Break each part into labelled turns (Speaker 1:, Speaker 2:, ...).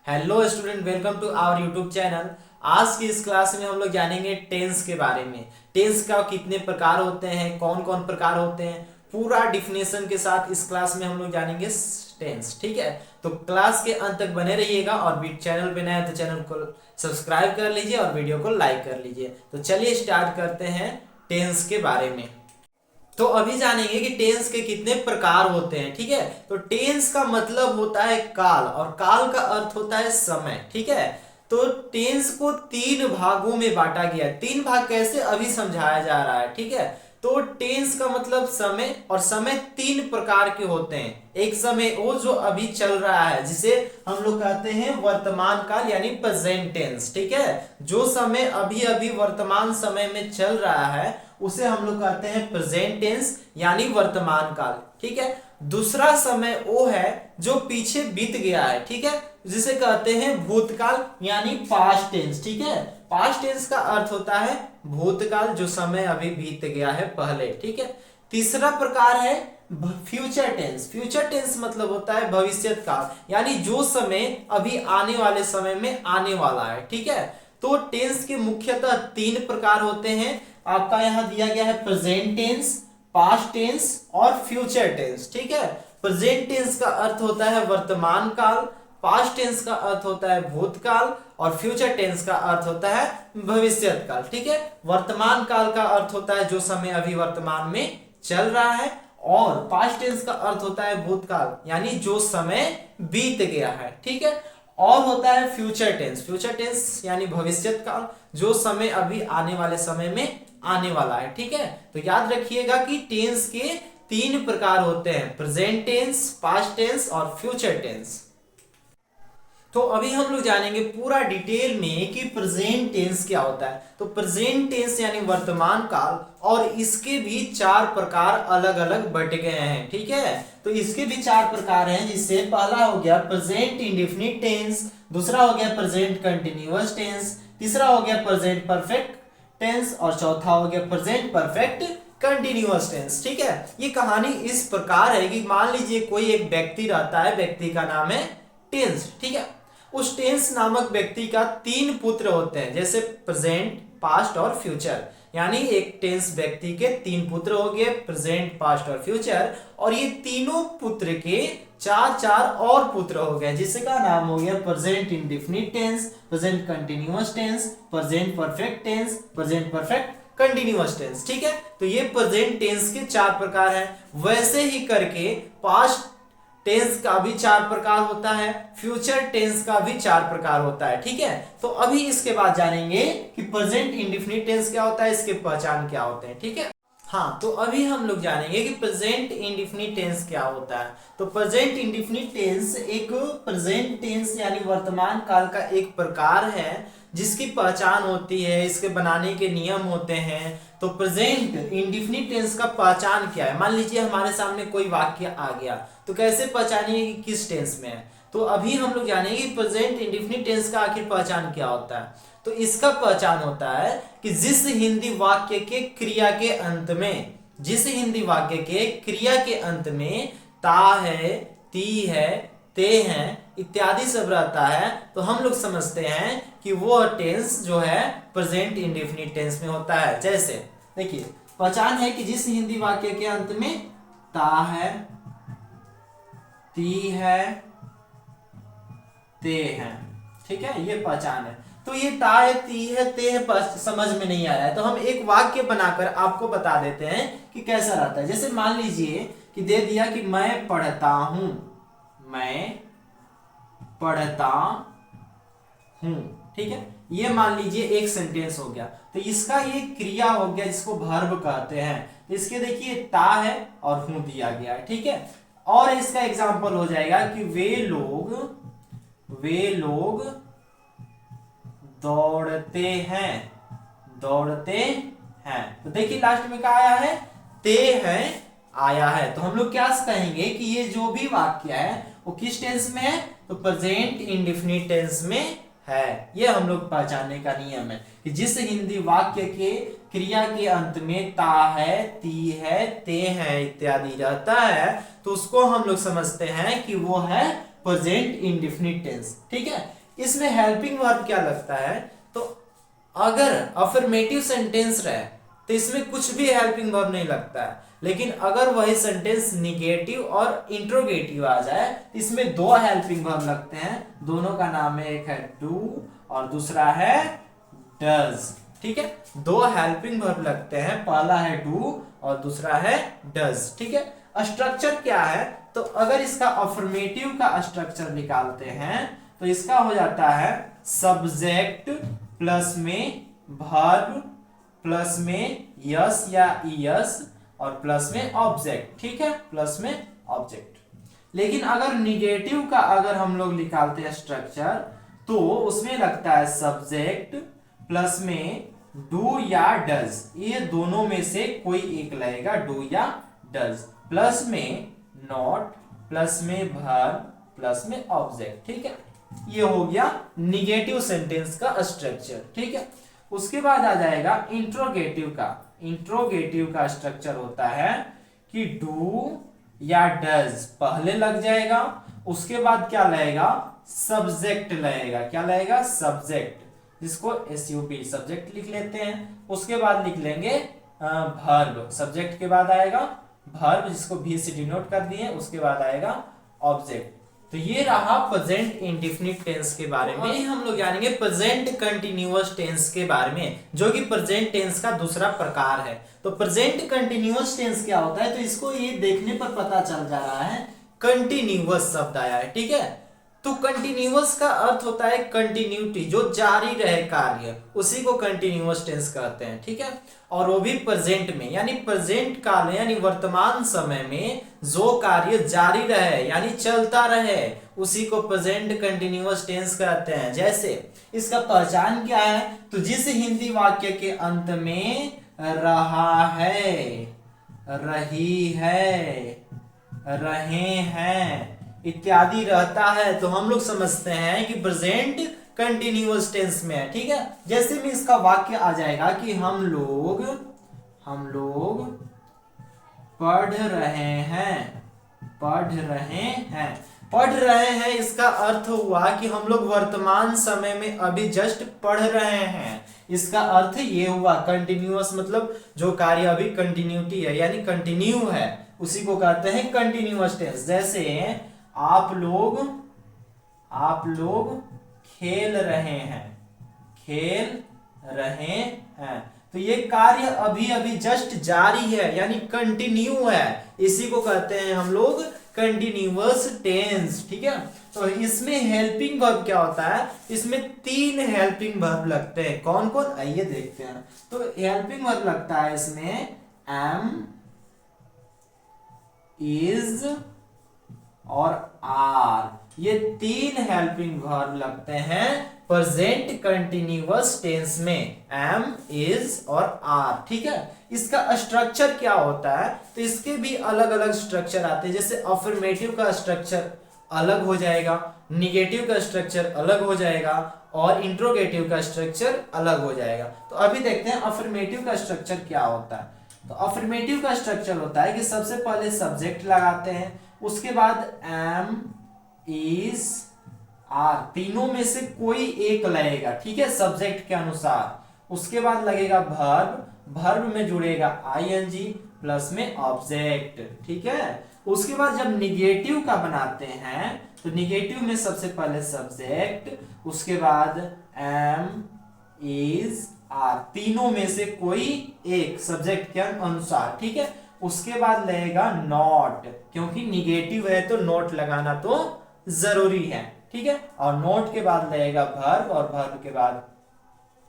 Speaker 1: Hello student, welcome to our YouTube channel. आज की इस क्लास में हम लोग जानेंगे टेंस के बारे में। टेंस का कितने प्रकार होते हैं, कौन कौन प्रकार होते हैं, पूरा डिफिनेशन के साथ इस क्लास में हम लोग जानेंगे टेंस। ठीक है, तो क्लास के अंत तक बने रहिएगा और चैनल पे नए हैं तो चैनल को सब्सक्राइब कर लीजिए और वीडियो को लाइक कर लीजिए। तो चलिए स्टार्ट करते हैं टेंस के बारे में। तो अभी जानेंगे कि टेंस के कितने प्रकार होते हैं। ठीक है, तो टेंस का मतलब होता है काल, और काल का अर्थ होता है समय। ठीक है, तो टेंस को तीन भागों में बांटा गया है। तीन भाग कैसे अभी समझाया जा रहा है। ठीक है, तो टेंस का मतलब समय, और समय तीन प्रकार के होते हैं। एक समय वो जो अभी चल रहा है, जिसे हम लोग कहते हैं वर्तमान काल यानी प्रेजेंट टेंस। ठीक है, जो समय अभी अभी वर्तमान समय में चल रहा है उसे हम लोग कहते हैं प्रेजेंट टेंस यानी वर्तमान काल। ठीक है, दूसरा समय वो है जो पीछे बीत गया है। ठीक है, जिसे कहते हैं भूतकाल यानी पास्ट टेंस। ठीक है, पास्ट टेंस का अर्थ होता है भूतकाल, जो समय अभी बीत गया है पहले। ठीक है, तीसरा प्रकार है फ्यूचर टेंस। फ्यूचर टेंस मतलब होता है भविष्यत काल, यानी जो समय अभी आने वाले समय में आने वाला है। ठीक है, तो टेंस के मुख्यतः तीन प्रकार होते हैं। आपका यहां दिया गया है प्रेजेंट टेंस, पास्ट टेंस और फ्यूचर टेंस। ठीक है, प्रेजेंट टेंस का अर्थ होता है वर्तमान काल, पास्ट टेंस का अर्थ होता है भूतकाल और फ्यूचर टेंस का अर्थ होता है भविष्यत काल। ठीक है, वर्तमान काल का अर्थ होता है जो समय अभी वर्तमान में चल रहा है, और पास्ट टेंस का अर्थ होता है भूतकाल यानी जो समय बीत गया है। ठीक है, और होता है फ्यूचर टेंस। फ्यूचर टेंस यानी भविष्यत काल, जो समय अभी आने वाले समय में आने वाला है। ठीक है, तो याद रखिएगा कि टेंस के तीन प्रकार होते हैं, प्रेजेंट टेंस, पास्ट टेंस और फ्यूचर टेंस। तो अभी हम लोग जानेंगे पूरा डिटेल में कि प्रेजेंट टेंस क्या होता है। तो प्रेजेंट टेंस यानी वर्तमान काल, और इसके भी चार प्रकार अलग अलग बट गए हैं। ठीक है, तो इसके भी चार प्रकार हैं, जिससे पहला हो गया प्रेजेंट इंडेफिनिट टेंस, दूसरा हो गया प्रेजेंट कंटिन्यूअस टेंस, तीसरा हो गया प्रेजेंट परफेक्ट टेंस और चौथा हो गया प्रेजेंट परफेक्ट कंटिन्यूअस टेंस। ठीक है, ये कहानी इस प्रकार है कि मान लीजिए कोई एक व्यक्ति रहता है, व्यक्ति का नाम है टेंस। ठीक है, उस टेंस नामक व्यक्ति का तीन पुत्र होते हैं, जैसे प्रेजेंट, पास्ट और फ्यूचर। यानी एक टेंस व्यक्ति के तीन पुत्र हो गए, प्रेजेंट, पास्ट और फ्यूचर, और ये तीनों पुत्र के चार चार और पुत्र हो गए, जिसका नाम हो गया present indefinite tense, present continuous tense, present perfect tense, present perfect continuous tense. ठीक है, तो ये प्रेजेंट टेंस के चार प्रकार हैं। वैसे ही करके पास्ट टेंस का भी चार प्रकार होता है, फ्यूचर टेंस का भी चार प्रकार होता है। ठीक है, तो अभी इसके बाद जानेंगे कि प्रेजेंट इंडेफिनिट टेंस क्या होता है, इसके पहचान क्या होते हैं। ठीक है, हाँ, तो अभी हम लोग जानेंगे कि प्रेजेंट इंडेफिनिट टेंस क्या होता है। तो प्रेजेंट इंडेफिनिट टेंस एक प्रेजेंट टेंस यानी वर्तमान काल का एक प्रकार है, जिसकी पहचान होती है, इसके बनाने के नियम होते हैं। तो प्रेजेंट इंडेफिनिट टेंस का पहचान क्या है, मान लीजिए हमारे सामने कोई वाक्य आ गया, तो कैसे पहचानिए कि किस टेंस में है। तो अभी हम लोग जानेंगे प्रेजेंट इंडेफिनिट टेंस का आखिर पहचान क्या होता है। तो इसका पहचान होता है कि जिस हिंदी वाक्य के क्रिया के अंत में, जिस हिंदी वाक्य के क्रिया के अंत में ता है, ती है, ते हैं इत्यादि सब रहता है, तो हम लोग समझते हैं कि वो टेंस जो है प्रेजेंट इंडेफिनिट टेंस में होता है। जैसे देखिए, पहचान है कि जिस हिंदी वाक्य के अंत में ता है, ती है, ते हैं। ठीक है, ये पहचान है। तो ये ता है, ती है, ते है समझ में नहीं आ रहा है, तो हम एक वाक्य बनाकर आपको बता देते हैं कि कैसा रहता है। जैसे मान लीजिए कि दे दिया कि मैं पढ़ता हूं, मैं पढ़ता हूं। ठीक है, ये मान लीजिए एक सेंटेंस हो गया। तो इसका ये क्रिया हो गया, जिसको वर्ब कहते हैं। तो इसके देखिए ता है और हूं दिया गया है। ठीक है, और इसका एग्जांपल हो जाएगा कि वे लोग दौड़ते हैं, दौड़ते हैं। तो देखिए लास्ट में क्या आया है, ते हैं आया है। तो हम लोग क्या कहेंगे कि ये जो भी वाक्य है वो किस टेंस में है, तो प्रेजेंट इंडेफिनिट टेंस में है। ये हम लोग पहचानने का नियम है कि जिस हिंदी वाक्य के क्रिया के अंत में ता है, ती है, ते है इत्यादि रहता है, तो उसको हम लोग समझते हैं कि वो है प्रेजेंट इंडेफिनिट टेंस। ठीक है, इसमें हेल्पिंग वर्ब क्या लगता है, तो अगर अफर्मेटिव सेंटेंस रहे तो इसमें कुछ भी हेल्पिंग वर्ब नहीं लगता है, लेकिन अगर वही सेंटेंस निगेटिव और इंट्रोगेटिव आ जाए तो इसमें दो हेल्पिंग वर्ब लगते हैं, दोनों का नाम है, एक है डू और दूसरा है डज। ठीक है, दो हेल्पिंग वर्ब लगते हैं, पहला है डू और दूसरा है डज। ठीक है, स्ट्रक्चर क्या है, तो अगर इसका अफर्मेटिव का स्ट्रक्चर निकालते हैं तो इसका हो जाता है सब्जेक्ट प्लस में वर्ब प्लस में यस या ईएस और प्लस में ऑब्जेक्ट। ठीक है, प्लस में ऑब्जेक्ट। लेकिन अगर निगेटिव का अगर हम लोग निकालते हैं स्ट्रक्चर तो उसमें लगता है सब्जेक्ट प्लस में डू या डज, ये दोनों में से कोई एक लगेगा, डू या डज, प्लस में नॉट प्लस में वर्ब प्लस में ऑब्जेक्ट। ठीक है, ये हो गया निगेटिव सेंटेंस का स्ट्रक्चर। ठीक है, उसके बाद आ जाएगा इंट्रोगेटिव का। इंट्रोगेटिव का स्ट्रक्चर होता है कि डू या डज पहले लग जाएगा, उसके बाद क्या लगेगा, सब्जेक्ट लगेगा। क्या लगेगा, सब्जेक्ट, जिसको एसयूपी सब्जेक्ट लिख लेते हैं। उसके बाद लिख लेंगे वर्ब, सब्जेक्ट के बाद आएगा वर्ब जिसको भी से डिनोट कर दिए, उसके बाद आएगा ऑब्जेक्ट। तो ये रहा प्रेजेंट इंडेफिनिट टेंस के बारे में। हम लोग जानेंगे प्रेजेंट कंटिन्यूअस टेंस के बारे में, जो कि प्रेजेंट टेंस का दूसरा प्रकार है। तो प्रेजेंट कंटिन्यूअस टेंस क्या होता है, तो इसको ये देखने पर पता चल जा रहा है, कंटिन्यूअस शब्द आया है। ठीक है, तो कंटिन्यूअस का अर्थ होता है कंटिन्यूटी, जो जारी रहे कार्य, उसी को कंटिन्यूअस टेंस कहते हैं। ठीक है, और वो भी प्रेजेंट में, यानी प्रेजेंट काल यानी वर्तमान समय में जो कार्य जारी रहे यानी चलता रहे, उसी को प्रेजेंट कंटिन्यूअस टेंस कहते हैं। जैसे इसका पहचान क्या है, तो जिस हिंदी वाक्य के अंत में रहा है, रही है, रहे हैं इत्यादि रहता है तो हम लोग समझते हैं कि प्रेजेंट कंटिन्यूअस टेंस में है। ठीक है, जैसे भी इसका वाक्य आ जाएगा कि हम लोग पढ़ रहे हैं, पढ़ रहे हैं, पढ़ रहे हैं, इसका अर्थ हुआ कि हम लोग वर्तमान समय में अभी जस्ट पढ़ रहे हैं। इसका अर्थ ये हुआ कंटिन्यूअस, मतलब जो कार्य अभी कंटिन्यूटी है यानी कंटिन्यू है, उसी को कहते हैं कंटिन्यूअस टेंस। जैसे आप लोग खेल रहे हैं, खेल रहे हैं, तो ये कार्य अभी अभी जस्ट जारी है यानी कंटिन्यू है, इसी को कहते हैं हम लोग कंटिन्यूअस टेंस। ठीक है, तो इसमें हेल्पिंग वर्ब क्या होता है, इसमें 3 हेल्पिंग वर्ब लगते हैं। कौन कौन, आइए देखते हैं। तो हेल्पिंग वर्ब लगता है इसमें एम, इज और आर, ये 3 हेल्पिंग वर्ब लगते हैं प्रेजेंट कंटिन्यूअस टेंस में, एम, इज और आर। ठीक है, इसका स्ट्रक्चर क्या होता है, तो इसके भी अलग अलग स्ट्रक्चर आते हैं। जैसे अफर्मेटिव का स्ट्रक्चर अलग हो जाएगा, निगेटिव का स्ट्रक्चर अलग हो जाएगा और इंट्रोगेटिव का स्ट्रक्चर अलग हो जाएगा। तो अभी देखते हैं अफर्मेटिव का स्ट्रक्चर क्या होता है। तो अफर्मेटिव का स्ट्रक्चर होता है कि सबसे पहले सब्जेक्ट लगाते हैं, उसके बाद एम, इज, आर, तीनों में से कोई एक लगेगा। ठीक है, सब्जेक्ट के अनुसार। उसके बाद लगेगा वर्ब, वर्ब में जुड़ेगा आईएनजी प्लस में ऑब्जेक्ट। ठीक है, उसके बाद जब निगेटिव का बनाते हैं तो निगेटिव में सबसे पहले सब्जेक्ट, उसके बाद एम, इज, आर, तीनों में से कोई एक सब्जेक्ट के अनुसार। ठीक है, उसके बाद लगेगा नॉट, क्योंकि निगेटिव है तो नॉट लगाना तो जरूरी है। ठीक है, और नॉट के बाद लगेगा वर्ब और वर्ब के बाद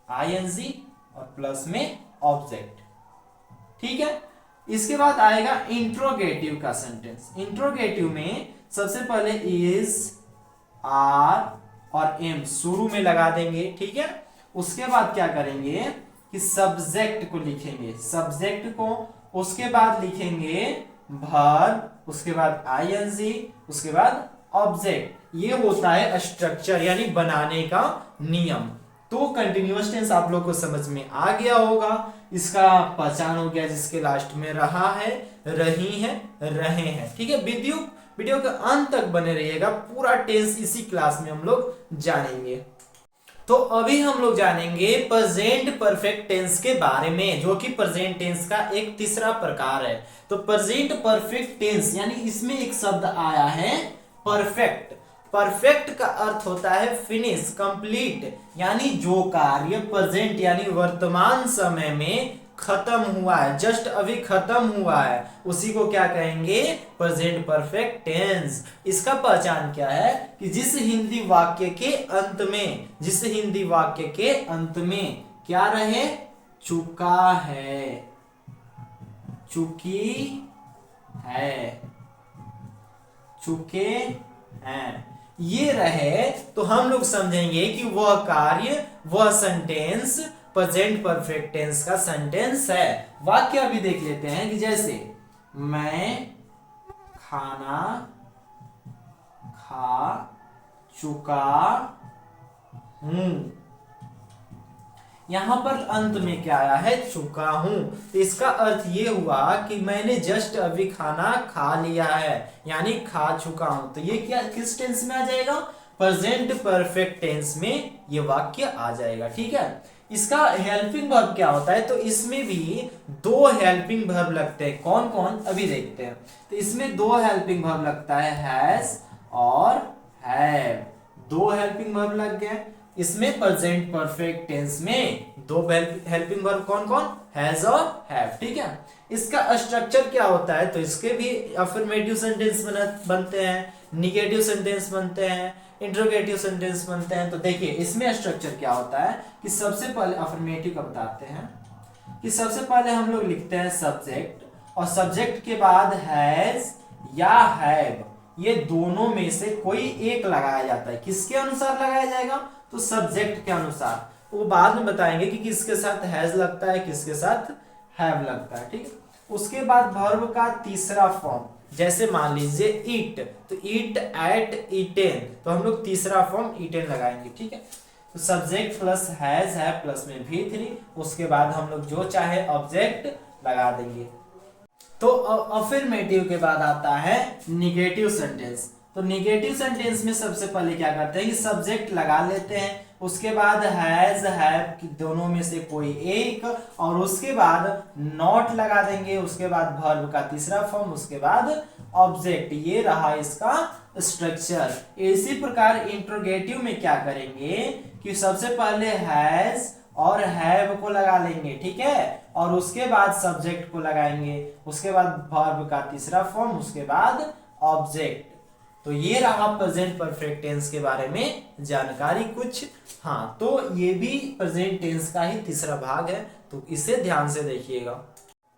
Speaker 1: आईएनजी और प्लस में ऑब्जेक्ट। ठीक है, इसके बाद आएगा इंट्रोगेटिव का सेंटेंस। इंट्रोगेटिव में सबसे पहले इज, आर और एम शुरू में लगा देंगे। ठीक है, उसके बाद क्या करेंगे कि सब्जेक्ट को लिखेंगे, सब्जेक्ट को, उसके बाद लिखेंगे वर्ब, उसके बाद आईएनजी, उसके बाद ऑब्जेक्ट। ये होता है स्ट्रक्चर यानी बनाने का नियम। तो कंटिन्यूअस टेंस आप लोग को समझ में आ गया होगा, इसका पहचान हो गया, जिसके लास्ट में रहा है, रही है, रहे हैं। ठीक है, वीडियो के अंत तक बने रहिएगा, पूरा टेंस इसी क्लास में हम लोग जानेंगे। तो अभी हम लोग जानेंगे प्रेजेंट परफेक्ट टेंस के बारे में, जो कि प्रेजेंट टेंस का एक तीसरा प्रकार है। तो प्रेजेंट परफेक्ट टेंस यानी इसमें एक शब्द आया है परफेक्ट। परफेक्ट का अर्थ होता है फिनिश, कंप्लीट, यानी जो कार्य प्रेजेंट यानी वर्तमान समय में खत्म हुआ है, जस्ट अभी खत्म हुआ है, उसी को क्या कहेंगे? Present perfect tense. इसका पहचान क्या है कि जिस हिंदी वाक्य के अंत में क्या रहे? चुका है, चुकी है, चुके हैं, ये रहे, तो हम लोग समझेंगे कि वह कार्य, वह सेंटेंस प्रेजेंट परफेक्ट टेंस का सेंटेंस है। वाक्य अभी देख लेते हैं कि जैसे मैं खाना खा चुका हूं, यहां पर अंत में क्या आया है? चुका हूं। तो इसका अर्थ ये हुआ कि मैंने जस्ट अभी खाना खा लिया है, यानी खा चुका हूं। तो ये क्या किस टेंस में आ जाएगा? प्रेजेंट परफेक्ट टेंस में ये वाक्य आ जाएगा। ठीक है, इसका हेल्पिंग वर्ब क्या होता है? तो इसमें भी दो हेल्पिंग वर्ब लगते हैं। कौन कौन? अभी देखते हैं। तो इसमें दो हेल्पिंग वर्ब लगता है, हैज और हैव। दो हेल्पिंग वर्ब लग गए इसमें। प्रेजेंट परफेक्ट टेंस में दो हेल्पिंग वर्ब कौन कौन? हैज और हैव। ठीक है, इसका स्ट्रक्चर क्या होता है? तो इसके भी अफर्मेटिव सेंटेंस बनते हैं, निगेटिव सेंटेंस बनते हैं, इंट्रोगेटिव सेंटेंस बनते हैं। तो देखिए इसमें स्ट्रक्चर क्या होता है कि सबसे पहले अफर्मेटिव का बताते हैं कि सबसे पहले हम लोग लिखते हैं सब्जेक्ट, और सब्जेक्ट के बाद हैज या हैव, ये दोनों में से कोई एक लगाया जाता है। किसके अनुसार लगाया जाएगा? तो सब्जेक्ट के अनुसार। वो बाद में बताएंगे कि किसके साथ हैज लगता है, किसके साथ हैव लगता है। ठीक है, उसके बाद वर्ब का तीसरा फॉर्म, जैसे मान लीजिए ईट, तो ईट, एट, ईटेन, तो हम लोग तीसरा फॉर्म ईटेन लगाएंगे। ठीक है, तो सब्जेक्ट प्लस हैज है प्लस में V3, उसके बाद हम लोग जो चाहे ऑब्जेक्ट लगा देंगे। तो अफर्मेटिव के बाद आता है निगेटिव सेंटेंस। तो निगेटिव सेंटेंस में सबसे पहले क्या करते हैं कि सब्जेक्ट लगा लेते हैं, उसके बाद हैज हैव दोनों में से कोई एक, और उसके बाद नॉट लगा देंगे, उसके बाद वर्ब का तीसरा फॉर्म, उसके बाद ऑब्जेक्ट। ये रहा इसका स्ट्रक्चर। इसी प्रकार इंट्रोगेटिव में क्या करेंगे कि सबसे पहले हैज और हैव को लगा लेंगे। ठीक है, और उसके बाद सब्जेक्ट को लगाएंगे, उसके बाद वर्ब का तीसरा फॉर्म, उसके बाद ऑब्जेक्ट। तो ये रहा प्रेजेंट परफेक्ट टेंस के बारे में जानकारी कुछ। हाँ, तो ये भी प्रेजेंट टेंस का ही तीसरा भाग है, तो इसे ध्यान से देखिएगा।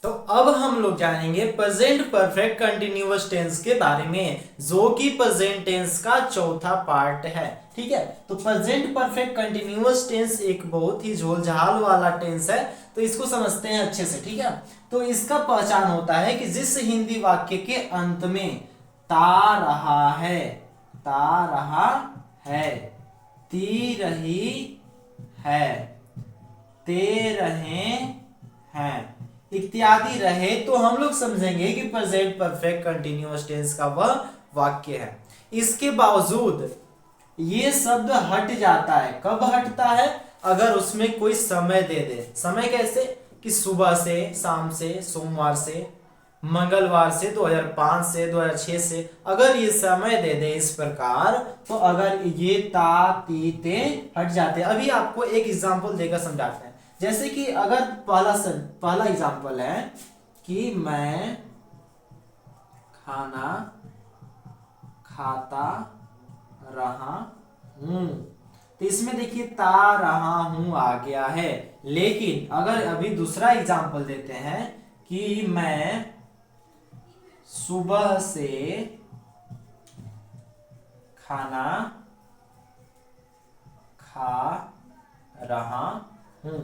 Speaker 1: तो अब हम लोग जानेंगे प्रेजेंट परफेक्ट कंटिन्यूअस टेंस के बारे में, जो कि प्रेजेंट टेंस का चौथा पार्ट है। ठीक है, तो प्रेजेंट परफेक्ट कंटिन्यूअस टेंस एक बहुत ही झोलझाल वाला टेंस है, तो इसको समझते हैं अच्छे से। ठीक है, तो इसका पहचान होता है कि जिस हिंदी वाक्य के अंत में ता रहा है, ता रहा है, ती रही है, ते रहे हैं इत्यादि रहे, तो हम लोग समझेंगे कि प्रेजेंट परफेक्ट कंटिन्यूअस टेंस का वह वाक्य है। इसके बावजूद ये शब्द हट जाता है। कब हटता है? अगर उसमें कोई समय दे दे। समय कैसे? कि सुबह से, शाम से, सोमवार से, मंगलवार से, 2005 से, 2006 से, अगर ये समय दे दे इस प्रकार, तो अगर ये ता, ती, ते हट जाते हैं। अभी आपको एक एग्जांपल देकर समझाते हैं। जैसे कि अगर पहला एग्जांपल है कि मैं खाना खाता रहा हूं, तो इसमें देखिए ता रहा हूं आ गया है। लेकिन अगर अभी दूसरा एग्जांपल देते हैं कि मैं सुबह से खाना खा रहा हूं,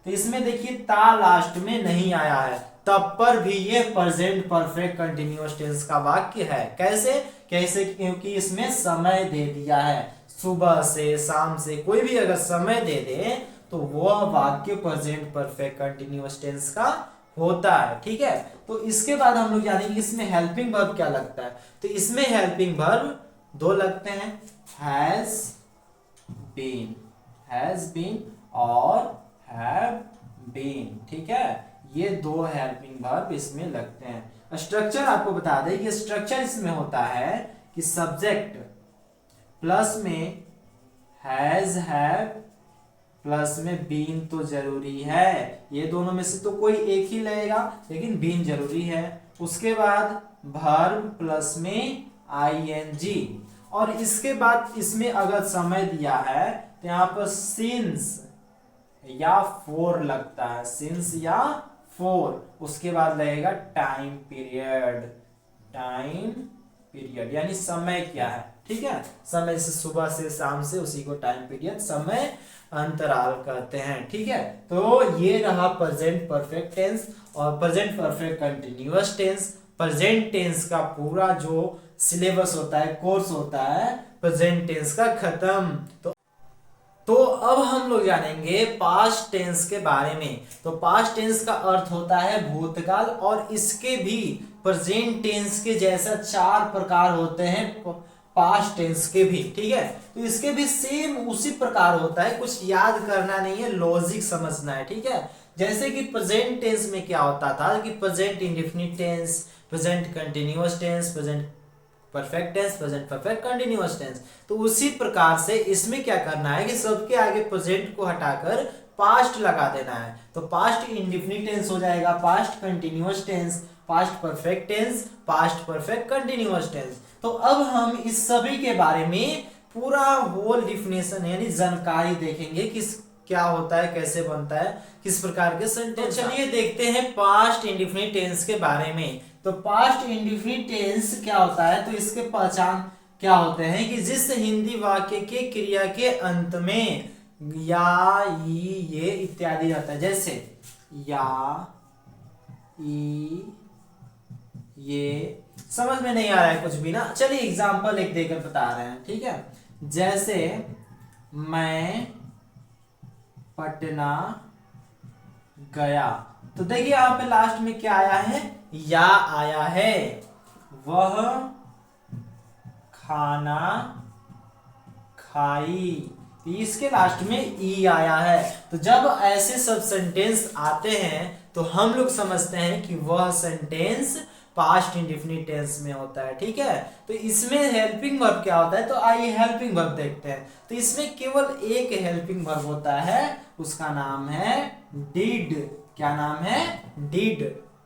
Speaker 1: तो इसमें देखिए ता लास्ट में नहीं आया है, तब पर भी ये प्रेजेंट परफेक्ट कंटिन्यूअस टेंस का वाक्य है। कैसे? क्योंकि इसमें समय दे दिया है। सुबह से, शाम से, कोई भी अगर समय दे दे तो वह वाक्य प्रेजेंट परफेक्ट कंटिन्यूअस टेंस का होता है, ठीक है। तो इसके बाद हम लोग जानेंगे इसमें हेल्पिंग वर्ब क्या लगता है। तो इसमें हेल्पिंग वर्ब दो लगते हैं, हैज बीन और हैव बीन, ठीक है। ये दो हेल्पिंग वर्ब इसमें लगते हैं। स्ट्रक्चर आपको बता दें कि स्ट्रक्चर इसमें होता है कि सब्जेक्ट प्लस में हैज हैव प्लस में बीन तो जरूरी है, ये दोनों में से तो कोई एक ही लगेगा, लेकिन बीन जरूरी है। उसके बाद वर्ब प्लस में आईएनजी, और इसके बाद इसमें अगर समय दिया है तो यहाँ पर सिंस या फोर लगता है, सिंस या फोर। उसके बाद लगेगा टाइम पीरियड यानी समय क्या है, ठीक है। समय से सुबह से शाम से, उसी को टाइम पीरियड समय अंतराल कहते हैं, ठीक है। तो ये रहा प्रेजेंट परफेक्ट टेंस और present perfect continuous tense. Present tense का पूरा जो सिलेबस होता है, कोर्स होता है प्रेजेंट टेंस का खत्म। तो अब हम लोग जानेंगे पास्ट टेंस के बारे में। तो पास्ट टेंस का अर्थ होता है भूतकाल, और इसके भी प्रेजेंट टेंस के जैसा 4 प्रकार होते हैं पास्ट टेंस के भी, ठीक है। तो इसके भी सेम उसी प्रकार होता है, कुछ याद करना नहीं है, लॉजिक समझना है, ठीक है। जैसे कि प्रेजेंट टेंस में क्या होता था कि present indefinite tense, present continuous tense, present perfect tense, present perfect continuous tense. तो उसी प्रकार से इसमें क्या करना है कि सबके आगे प्रेजेंट को हटाकर पास्ट लगा देना है। तो पास्ट इंडेफिनिट टेंस हो जाएगा, past continuous tense, past perfect tense, past perfect continuous tense. तो अब हम इस सभी के बारे में पूरा होल डिफिनेशन यानी जानकारी देखेंगे, किस क्या होता है, कैसे बनता है, किस प्रकार के सेंटेंस। तो चलिए देखते हैं पास्ट इंडेफिनिट टेंस के बारे में। तो पास्ट इंडेफिनिट टेंस क्या होता है, तो इसके पहचान क्या होते हैं कि जिस हिंदी वाक्य के क्रिया के अंत में या, ई, ये इत्यादि आता है, जैसे या, ई, ये। समझ में नहीं आ रहा है कुछ भी ना, चलिए एग्जांपल एक देकर बता रहे हैं, ठीक है। जैसे मैं पटना गया, तो देखिए यहां पे लास्ट में क्या आया है, या आया है। वह खाना खाई, इसके लास्ट में ई आया है। तो जब ऐसे सब सेंटेंस आते हैं तो हम लोग समझते हैं कि वह सेंटेंस पास्ट इंडेफिनिट टेंस में होता है, ठीक है। तो इसमें हेल्पिंग वर्ब क्या होता है, तो आइए हेल्पिंग वर्ब देखते हैं। तो इसमें केवल एक हेल्पिंग वर्ब होता है, उसका नाम है डिड। क्या नाम है, डिड।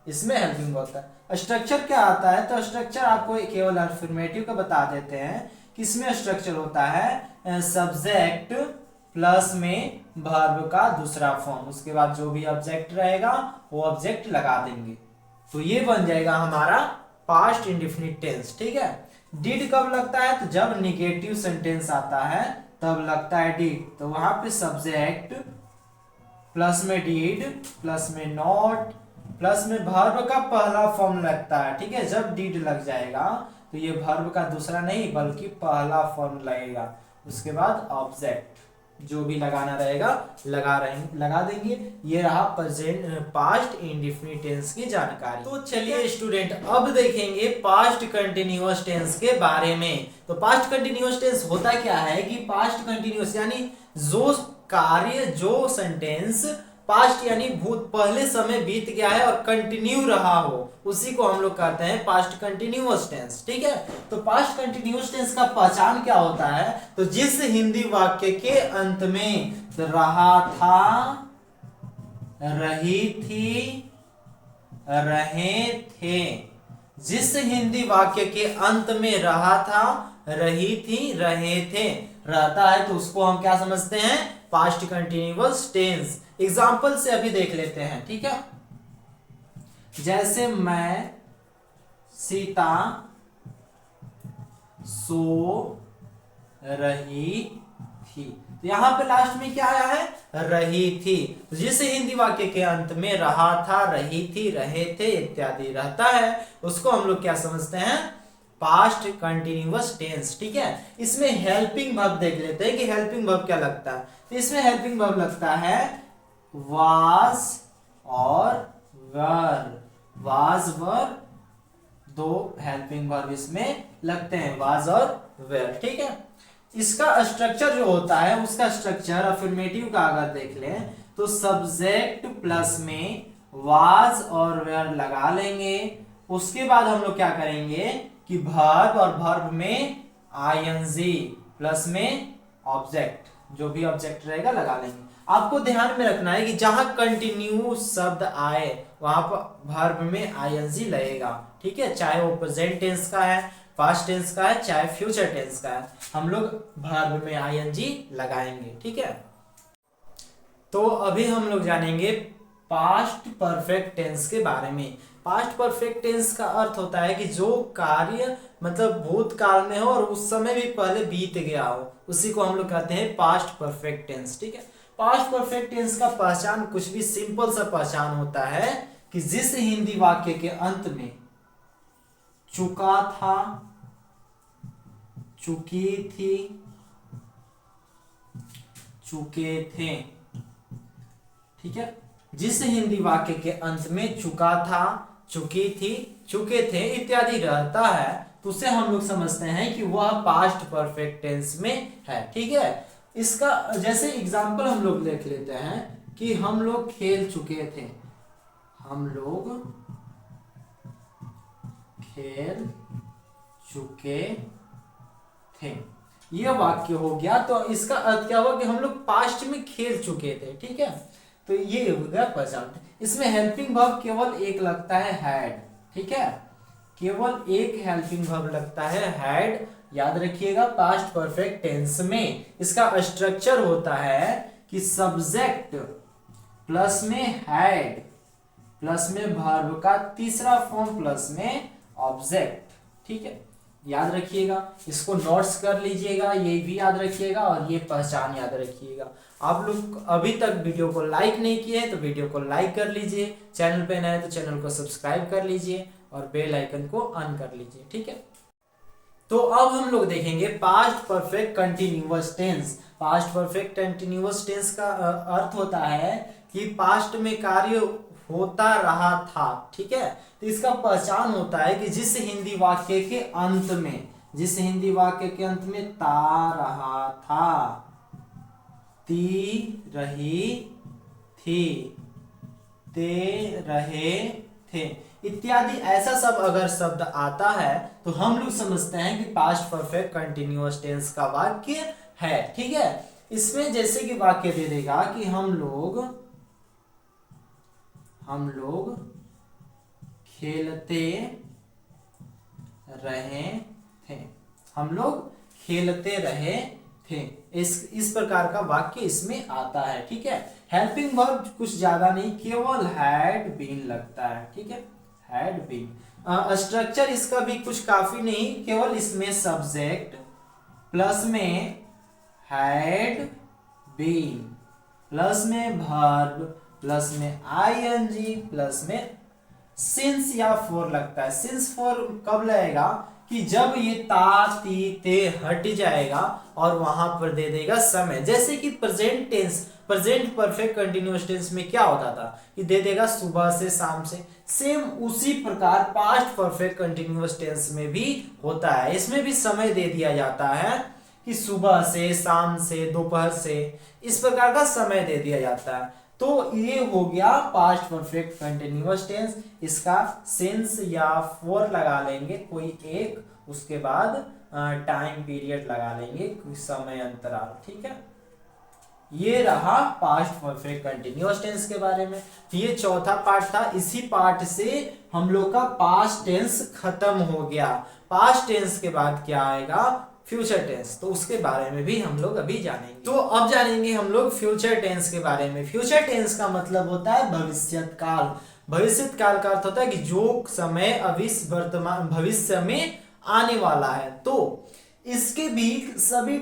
Speaker 1: इसमें हेल्पिंग वर्ब होता है। स्ट्रक्चर क्या आता है, तो स्ट्रक्चर आपको केवल अफर्मेटिव का बता देते हैं कि इसमें स्ट्रक्चर होता है सब्जेक्ट प्लस में वर्ब का दूसरा फॉर्म, उसके बाद जो भी ऑब्जेक्ट रहेगा वो ऑब्जेक्ट लगा देंगे, तो ये बन जाएगा हमारा पास्ट इंडेफिनिट टेंस, ठीक है। डिड कब लगता है, तो जब निगेटिव सेंटेंस आता है तब लगता है डिड। तो वहां पे सब्जेक्ट प्लस में डिड प्लस में नॉट प्लस में वर्ब का पहला फॉर्म लगता है, ठीक है। जब डिड लग जाएगा तो ये वर्ब का दूसरा नहीं बल्कि पहला फॉर्म लगेगा, उसके बाद ऑब्जेक्ट जो भी लगाना रहेगा लगा देंगे। ये रहा प्रेजेंट पास्ट इंडेफिनिट टेंस की जानकारी। तो चलिए स्टूडेंट अब देखेंगे पास्ट कंटिन्यूअस टेंस के बारे में। तो पास्ट कंटिन्यूअस टेंस होता क्या है कि पास्ट कंटिन्यूअस यानी जो कार्य, जो सेंटेंस पास्ट यानी भूत पहले समय बीत गया है और कंटिन्यू रहा हो, उसी को हम लोग कहते हैं पास्ट कंटिन्यूअस टेंस, ठीक है। तो पास्ट कंटिन्यूअस टेंस का पहचान क्या होता है, तो जिस हिंदी वाक्य के अंत में रहा था, रही थी, रहे थे, जिस हिंदी वाक्य के अंत में रहा था, रही थी, रहे थे, रहता है, तो उसको हम क्या समझते हैं, पास्ट कंटिन्यूअस टेंस। एग्जाम्पल से अभी देख लेते हैं, ठीक है। जैसे मैं सीता सो रही थी, तो यहां पे लास्ट में क्या आया है, रही थी। जिस हिंदी वाक्य के अंत में रहा था, रही थी, रहे थे इत्यादि रहता है, उसको हम लोग क्या समझते हैं, पास्ट कंटिन्यूअस टेंस, ठीक है। इसमें हेल्पिंग वर्ब देख लेते हैं कि हेल्पिंग वर्ब क्या लगता है। तो इसमें हेल्पिंग वर्ब लगता है वाज और वर, वाज वर, दो हेल्पिंग वर्ब इसमें लगते हैं, वाज और वेर। ठीक है, इसका स्ट्रक्चर जो होता है, उसका स्ट्रक्चर अफर्मेटिव का अगर देख लें तो सब्जेक्ट प्लस में वाज और वेर लगा लेंगे। उसके बाद हम लोग क्या करेंगे कि वर्ब और वर्ब में आईएनजी प्लस में ऑब्जेक्ट, जो भी ऑब्जेक्ट रहेगा लगा लेंगे। आपको ध्यान में रखना है कि जहां कंटिन्यूस शब्द आए वहां पर वर्ब में आईएनजी लगेगा। ठीक है, चाहे वो प्रेजेंट टेंस का है, पास्ट टेंस का है, चाहे फ्यूचर टेंस का है, हम लोग वर्ब में आईएनजी लगाएंगे। ठीक है, तो अभी हम लोग जानेंगे पास्ट परफेक्ट टेंस के बारे में। पास्ट परफेक्ट टेंस का अर्थ होता है कि जो कार्य मतलब भूतकाल में हो और उस समय भी पहले बीत गया हो, उसी को हम लोग कहते हैं पास्ट परफेक्ट टेंस। ठीक है, पास्ट परफेक्ट टेंस का पहचान कुछ भी सिंपल सा पहचान होता है कि जिस हिंदी वाक्य के अंत में चुका था, चुकी थी, चुके थे, ठीक है, जिस हिंदी वाक्य के अंत में चुका था, चुकी थी, चुके थे इत्यादि रहता है तो उसे हम लोग समझते हैं कि वह पास्ट परफेक्ट टेंस में है। ठीक है, इसका जैसे एग्जांपल हम लोग देख लेते हैं कि हम लोग खेल चुके थे, हम लोग खेल चुके थे, यह वाक्य हो गया। तो इसका अर्थ क्या हुआ कि हम लोग पास्ट में खेल चुके थे। ठीक है, तो ये हो गया पहचान। इसमें हेल्पिंग वर्ब केवल एक लगता है, हैड। ठीक है, केवल एक हेल्पिंग वर्ब लगता है, हैड। याद रखिएगा पास्ट परफेक्ट टेंस में इसका स्ट्रक्चर होता है कि सब्जेक्ट प्लस में हैड प्लस में वर्ब का तीसरा फॉर्म प्लस में ऑब्जेक्ट। ठीक है, याद रखिएगा, इसको नोट्स कर लीजिएगा, ये भी याद रखिएगा और ये पहचान याद रखिएगा। आप लोग अभी तक वीडियो को लाइक नहीं किए हैं तो वीडियो को लाइक कर लीजिए, चैनल पे नए तो चैनल को सब्सक्राइब कर लीजिए और बेल आइकन को ऑन कर लीजिए। ठीक है, तो अब हम लोग देखेंगे past perfect continuous tense. Past perfect continuous tense का अर्थ होता है कि पास्ट में कार्य होता रहा था। ठीक है, तो इसका पहचान होता है कि जिस हिंदी वाक्य के अंत में, जिस हिंदी वाक्य के अंत में ता रहा था, ती रही थी, ते रहे थे इत्यादि ऐसा सब अगर शब्द आता है तो हम लोग समझते हैं कि पास्ट परफेक्ट कंटिन्यूअस टेंस का वाक्य है। ठीक है, इसमें जैसे कि वाक्य दे देगा कि हम लोग खेलते रहे थे, हम लोग खेलते रहे थे, इस प्रकार का वाक्य इसमें आता है। ठीक है, हेल्पिंग वर्ब कुछ ज्यादा नहीं, केवल हैड बीन लगता है। ठीक है, हैड बीन। स्ट्रक्चर इसका भी कुछ काफी नहीं, केवल इसमें सब्जेक्ट प्लस में हैड बीन प्लस में वर्ब प्लस में आईएनजी प्लस में सिंस या फॉर लगता है। सिंस फॉर कब लगेगा कि जब ये ता ती ते हट जाएगा और वहां पर दे देगा समय। जैसे कि present tense, present perfect continuous tense में क्या होता था कि दे देगा सुबह से शाम से, सेम उसी प्रकार पास्ट परफेक्ट कंटिन्यूअस टेंस में भी होता है। इसमें भी समय दे दिया जाता है कि सुबह से, शाम से, दोपहर से, इस प्रकार का समय दे दिया जाता है। तो ये हो गया पास्ट परफेक्ट कंटिन्यूअस टेंस। इसका सिंस या फॉर लगा लेंगे कोई एक, उसके बाद टाइम पीरियड लगा लेंगे, समय अंतराल। ठीक है, ये रहा पास्ट परफेक्ट कंटिन्यूअस टेंस के बारे में। ये चौथा पार्ट था, इसी पार्ट से हम लोग का पास्ट टेंस खत्म हो गया। पास्ट टेंस के बाद क्या आएगा, फ्यूचर टेंस, तो उसके बारे में भी हम लोग अभी जानेंगे। तो अब जानेंगे हम लोग फ्यूचर टेंस के बारे में। फ्यूचर टेंस का मतलब होता है भविष्यत काल। भविष्यत काल का अर्थ होता है कि जो समय अभी वर्तमान भविष्य में आने वाला है। तो इसके भी सभी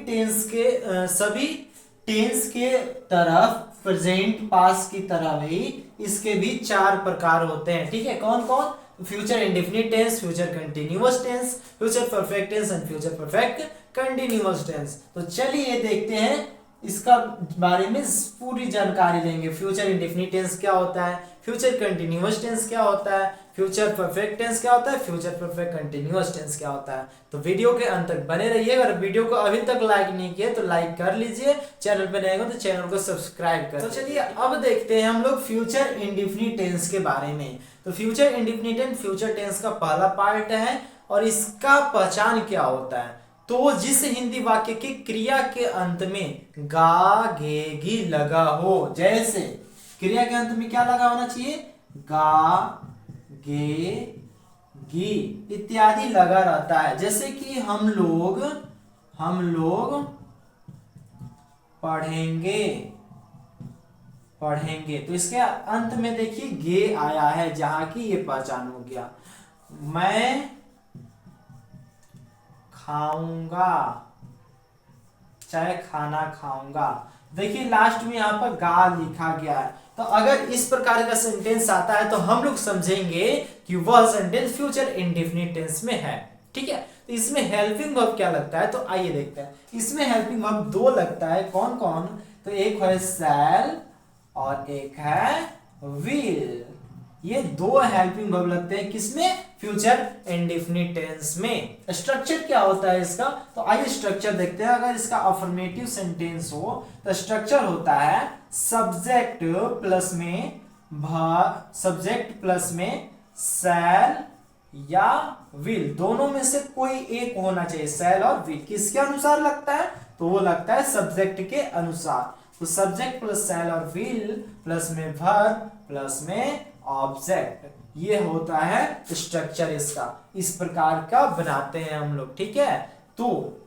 Speaker 1: टेंस के तरफ प्रेजेंट पास्ट की तरह ही इसके भी चार प्रकार होते हैं। ठीक है, कौन कौन, future indefinite tense, future continuous tense, future perfect tense and future perfect continuous tense. तो चलिए देखते हैं इसका बारे में पूरी जानकारी लेंगे। फ्यूचर इंडेफिनिट टेंस क्या होता है, फ्यूचर कंटिन्यूअस टेंस क्या होता है, फ्यूचर परफेक्ट टेंस क्या होता है, फ्यूचर परफेक्ट कंटिन्यूअस टेंस क्या होता है। तो वीडियो के अंत तक बने रहिए। अगर वीडियो को अभी तक लाइक नहीं किया तो लाइक कर लीजिए, चैनल पे नए हो तो चैनल को सब्सक्राइब कर। तो चलिए अब देखते हैं हम लोग फ्यूचर इंडेफिनिट टेंस के बारे में। तो future indefinite tense future tense का पहला पार्ट है और इसका पहचान क्या होता है। तो जिस हिंदी वाक्य की क्रिया के अंत में गा गे गी लगा हो, जैसे क्रिया के अंत में क्या लगा होना चाहिए, गा गे गी इत्यादि लगा रहता है। जैसे कि हम लोग पढ़ेंगे, तो इसके अंत में देखिए गे आया है, जहां की ये पहचान हो गया। मैं खाऊंगा, चाहे खाना खाऊंगा, देखिए लास्ट में यहाँ पर गा लिखा गया है। तो अगर इस प्रकार का सेंटेंस आता है तो हम लोग समझेंगे कि वह सेंटेंस फ्यूचर इंडेफिनिट टेंस में है। ठीक है, तो इसमें हेल्पिंग वर्ब क्या लगता है, तो आइए देखते हैं। इसमें हेल्पिंग वर्ब दो लगता है, कौन कौन, तो एक है शैल और एक है विल। ये दो हेल्पिंग वर्ब लगते हैं किसमें, फ्यूचर इंडेफिनिट टेंस में। स्ट्रक्चर क्या होता है इसका, तो आइए स्ट्रक्चर देखते हैं। अगर इसका अफर्मेटिव सेंटेंस हो तो स्ट्रक्चर होता है सब्जेक्ट प्लस में शैल या विल, दोनों में से कोई एक होना चाहिए। शैल और विल किसके अनुसार लगता है, तो वो लगता है सब्जेक्ट के अनुसार। तो सब्जेक्ट प्लस शैल और विल प्लस में वर्ब प्लस में ऑब्जेक्ट, ये होता है स्ट्रक्चर इसका। इस प्रकार का बनाते हैं हम लोग। ठीक है, तो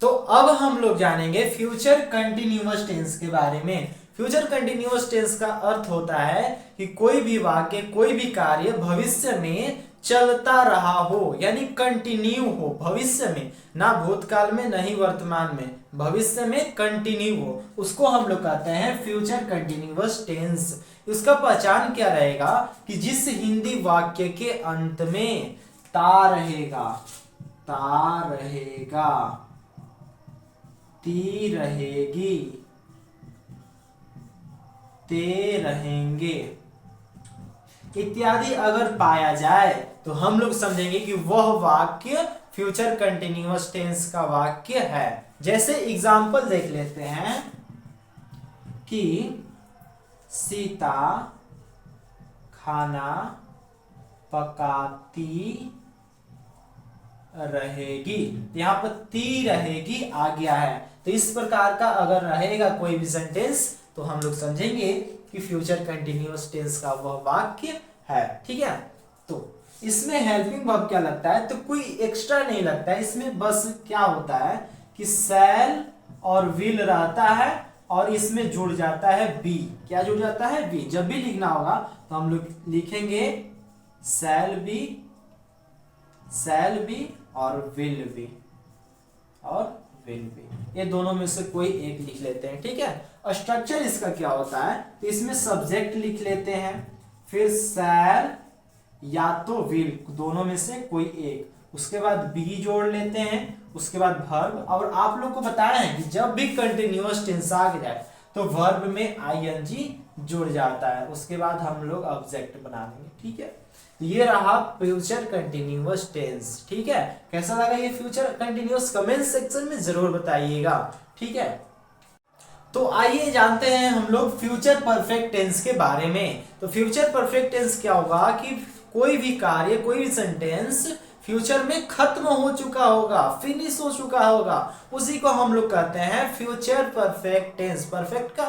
Speaker 1: अब हम लोग जानेंगे फ्यूचर कंटिन्यूअस टेंस के बारे में। फ्यूचर कंटिन्यूअस टेंस का अर्थ होता है कि कोई भी वाक्य, कोई भी कार्य भविष्य में चलता रहा हो, यानी कंटिन्यू हो भविष्य में, ना भूतकाल में नहीं वर्तमान में, भविष्य में कंटिन्यू हो, उसको हम लोग कहते हैं फ्यूचर कंटिन्यूअस टेंस। उसका पहचान क्या रहेगा कि जिस हिंदी वाक्य के अंत में ता रहेगा, ती रहेगी, ते रहेंगे इत्यादि अगर पाया जाए तो हम लोग समझेंगे कि वह वाक्य फ्यूचर कंटिन्यूअस टेंस का वाक्य है। जैसे एग्जांपल देख लेते हैं कि सीता खाना पकाती रहेगी, यहाँ पर ती रहेगी आ गया है। तो इस प्रकार का अगर रहेगा कोई भी सेंटेंस तो हम लोग समझेंगे कि फ्यूचर कंटिन्यूअस टेंस का वह वाक्य है। ठीक है, तो इसमें हेल्पिंग वर्ब क्या लगता है, तो कोई एक्स्ट्रा नहीं लगता है। इसमें बस क्या होता है कि शैल और विल रहता है और इसमें जुड़ जाता है बी। क्या जुड़ जाता है, बी। जब भी लिखना होगा तो हम लोग लिखेंगे शैल बी और विल बी, ये दोनों में से कोई एक लिख लेते हैं। ठीक है, स्ट्रक्चर इसका क्या होता है, तो इसमें सब्जेक्ट लिख लेते हैं, फिर शैल या तो विल, दोनों में से कोई एक, उसके बाद बी जोड़ लेते हैं, उसके बाद वर्ब। और आप लोग को बताया है कि जब भी कंटिन्यूअस टेंस आ जाए तो वर्ब में आईएनजी जुड़ जाता है, उसके बाद हम लोग ऑब्जेक्ट बना देंगे। ठीक है, ये रहा फ्यूचर कंटिन्यूअस टेंस। ठीक है, कैसा लगा ये फ्यूचर कंटिन्यूअस, कमेंट सेक्शन में जरूर बताइएगा। ठीक है, तो आइए जानते हैं हम लोग फ्यूचर परफेक्ट टेंस के बारे में। तो फ्यूचर परफेक्ट टेंस क्या होगा कि कोई भी कार्य, कोई भी सेंटेंस फ्यूचर में खत्म हो चुका होगा, फिनिश हो चुका होगा, उसी को हम लोग कहते हैं फ्यूचर परफेक्ट टेंस। परफेक्ट का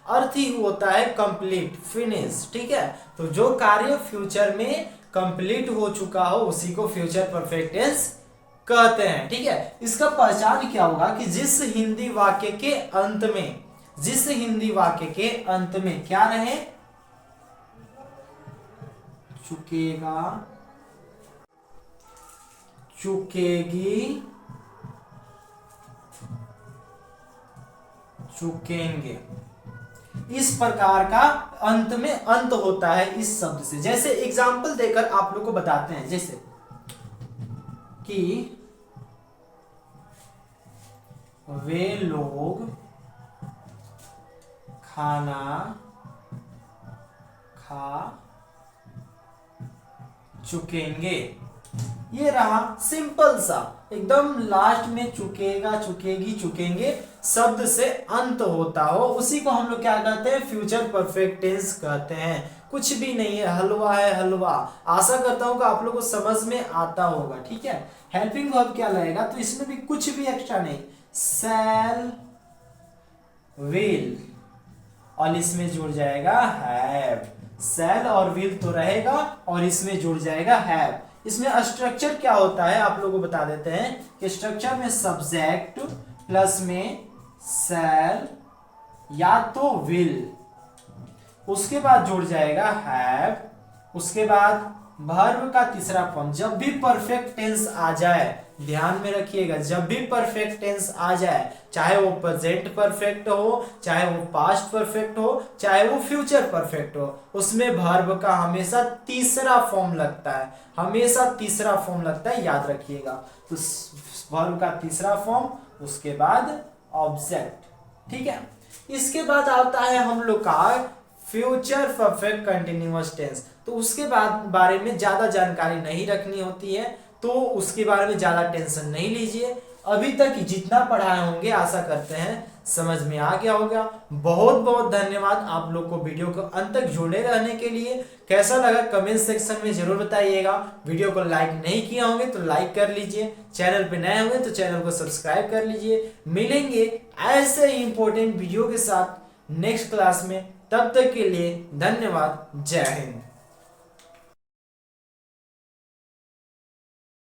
Speaker 1: अर्थ ही होता है कंप्लीट, फिनिश। ठीक है, तो जो कार्य फ्यूचर में कंप्लीट हो चुका हो उसी को फ्यूचर परफेक्ट टेंस कहते हैं। ठीक है, इसका पहचान क्या होगा कि जिस हिंदी वाक्य के अंत में क्या रहे, चुकेगा, चुकेगी, चुकेंगे, इस प्रकार का अंत में अंत होता है इस शब्द से। जैसे एग्जाम्पल देकर आप लोग को बताते हैं, जैसे कि वे लोग खाना खा चुकेंगे। ये रहा सिंपल सा, एकदम लास्ट में चुकेगा, चुकेगी, चुकेंगे शब्द से अंत होता हो, उसी को हम लोग क्या कहते हैं, फ्यूचर परफेक्ट टेंस कहते हैं। कुछ भी नहीं है, हलवा है हलवा। आशा करता हूँ कि आप लोग को समझ में आता होगा। ठीक है, हेल्पिंग वर्ब क्या लगेगा, तो इसमें भी कुछ भी एक्स्ट्रा नहीं, शैल, विल, और इसमें जुड़ जाएगा हैव। शैल और विल तो रहेगा और इसमें जुड़ जाएगा हैव। इसमें स्ट्रक्चर क्या होता है आप लोगों को बता देते हैं कि स्ट्रक्चर में सब्जेक्ट प्लस में शैल या तो विल, उसके बाद जुड़ जाएगा हैव, उसके बाद वर्ब का तीसरा फॉर्म। जब भी परफेक्ट टेंस आ जाए, ध्यान में रखिएगा, जब भी परफेक्ट टेंस आ जाए, चाहे वो प्रेजेंट परफेक्ट हो, चाहे वो पास्ट परफेक्ट हो, चाहे वो फ्यूचर परफेक्ट हो, उसमें वर्ब का हमेशा तीसरा फॉर्म लगता है, हमेशा तीसरा फॉर्म लगता है, याद रखिएगा। तो वर्ब का तीसरा फॉर्म, उसके बाद ऑब्जेक्ट। ठीक है, इसके बाद आता है हम लोग का फ्यूचर परफेक्ट कंटिन्यूअस टेंस। तो उसके बाद बारे में ज्यादा जानकारी नहीं रखनी होती है, तो उसके बारे में ज्यादा टेंशन नहीं लीजिए। अभी तक जितना पढ़ाए होंगे आशा करते हैं समझ में आ गया होगा। बहुत बहुत धन्यवाद आप लोग को वीडियो को अंत तक जुड़े रहने के लिए। कैसा लगा कमेंट सेक्शन में जरूर बताइएगा। वीडियो को लाइक नहीं किया होंगे तो लाइक कर लीजिए, चैनल पे नए होंगे तो चैनल को सब्सक्राइब कर लीजिए। मिलेंगे ऐसे ही इंपॉर्टेंट वीडियो के साथ नेक्स्ट क्लास में, तब तक के लिए धन्यवाद। जय हिंद।